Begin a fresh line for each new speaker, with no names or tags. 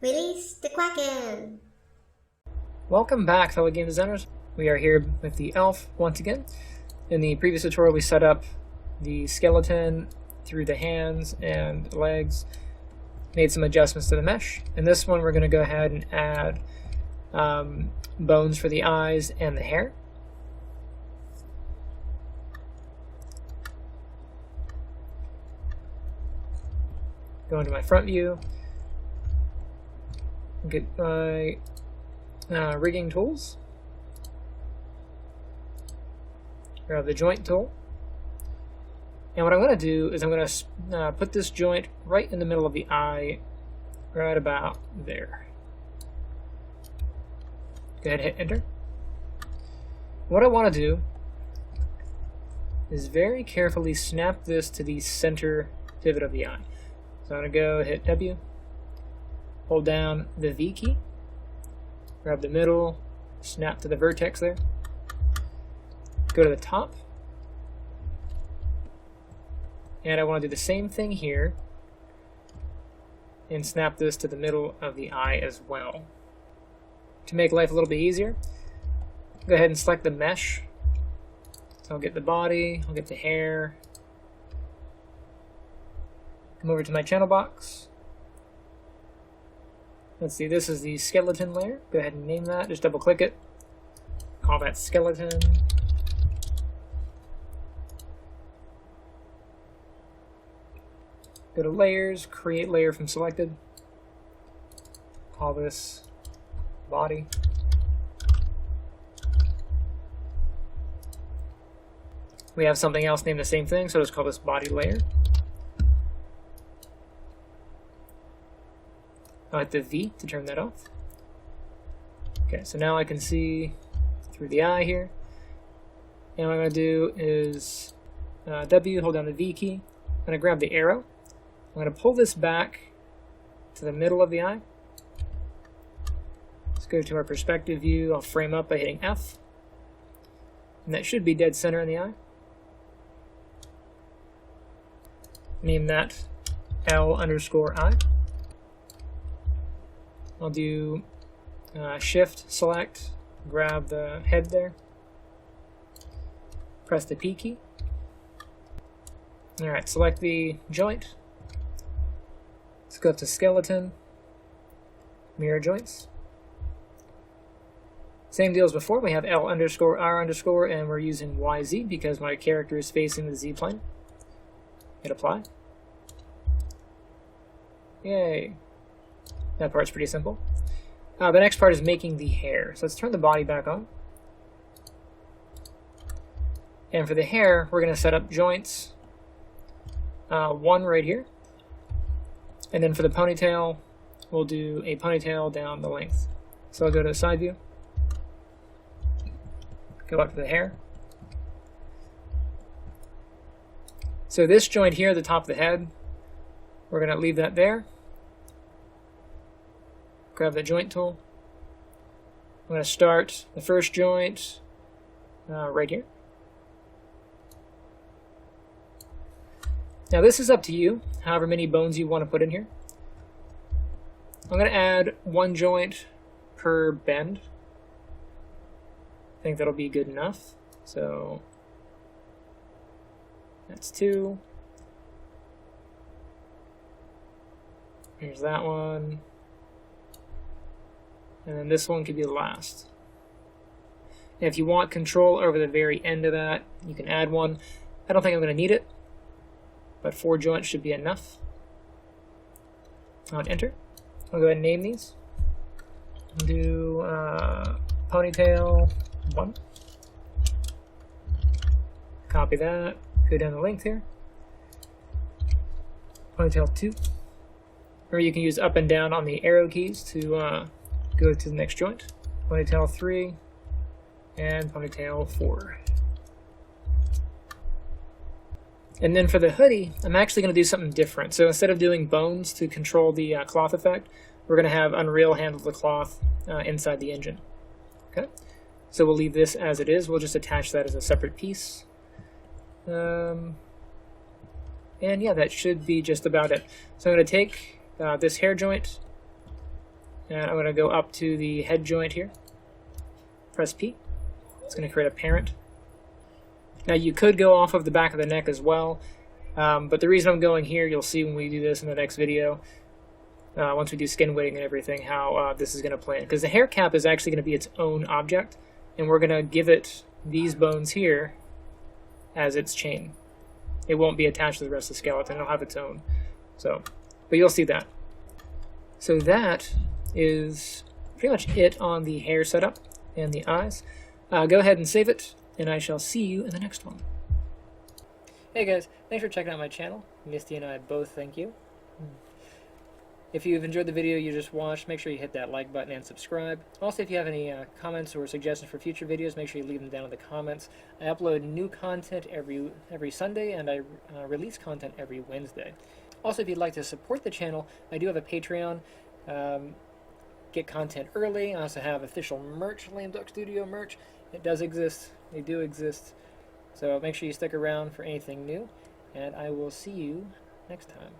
Release the Kraken!
Welcome back, fellow game designers. We are here with the elf once again. In the previous tutorial we set up the skeleton through the hands and legs, made some adjustments to the mesh. In this one we're going to go ahead and add bones for the eyes and the hair. Go into my front view, get my rigging tools, grab the joint tool, and what I'm going to do is I'm going to put this joint right in the middle of the eye, right about there. Go ahead and hit enter. What I want to do is very carefully snap this to the center pivot of the eye. So I'm going to go hit W, hold down the V key, grab the middle, snap to the vertex there, go to the top, and I want to do the same thing here and snap this to the middle of the eye as well. To make life a little bit easier, go ahead and select the mesh. So I'll get the body, I'll get the hair, come over to my channel box. Let's see, this is the skeleton layer. Go ahead and name that. Just double click it. Call that skeleton. Go to layers, create layer from selected. Call this body. We have something else named the same thing, so let's call this body layer. I'll hit the V to turn that off. Okay, so now I can see through the eye here. And what I'm going to do is W, hold down the V key. I'm going to grab the arrow. I'm going to pull this back to the middle of the eye. Let's go to our perspective view. I'll frame up by hitting F. And that should be dead center in the eye. Name that L_I. I'll do Shift, select, grab the head there, press the P key. Alright, select the joint. Let's go up to skeleton, mirror joints. Same deal as before, we have L_R_, and we're using YZ because my character is facing the Z plane. Hit apply. Yay. That part's pretty simple. The next part is making the hair. So let's turn the body back on. And for the hair, we're going to set up joints. One right here. And then for the ponytail, we'll do a ponytail down the length. So I'll go to the side view. Go up to the hair. So this joint here at the top of the head, we're going to leave that there. Grab the joint tool. I'm going to start the first joint right here. Now this is up to you, however many bones you want to put in here. I'm going to add one joint per bend. I think that'll be good enough. So that's 2. Here's that one. And then this one could be the last. And if you want control over the very end of that, you can add one. I don't think I'm going to need it, but 4 joints should be enough. I'll hit enter. I'll go ahead and name these. I'll do ponytail 1. Copy that. Go down the length here. Ponytail 2. Or you can use up and down on the arrow keys to go to the next joint. Ponytail 3 and ponytail 4. And then for the hoodie, I'm actually going to do something different. So instead of doing bones to control the cloth effect, we're going to have Unreal handle the cloth inside the engine. Okay, so we'll leave this as it is. We'll just attach that as a separate piece. And yeah, that should be just about it. So I'm going to take this hair joint, And I'm going to go up to the head joint here. Press P. It's going to create a parent. Now you could go off of the back of the neck as well, but the reason I'm going here, you'll see when we do this in the next video, once we do skin weighting and everything, how this is going to play in. Because the hair cap is actually going to be its own object, and we're going to give it these bones here as its chain. It won't be attached to the rest of the skeleton, it'll have its own. So, but you'll see that. So that is pretty much it on the hair setup and the eyes. Go ahead and save it, and I shall see you in the next one. Hey guys, thanks for checking out my channel. Misty and I both thank you. If you've enjoyed the video you just watched, make sure you hit that like button and subscribe. Also, if you have any comments or suggestions for future videos, make sure you leave them down in the comments. I upload new content every Sunday, and I release content every Wednesday. Also, if you'd like to support the channel, I do have a Patreon. Get content early. I also have official merch, Lame Duck Studio merch. It does exist. They do exist. So make sure you stick around for anything new, and I will see you next time.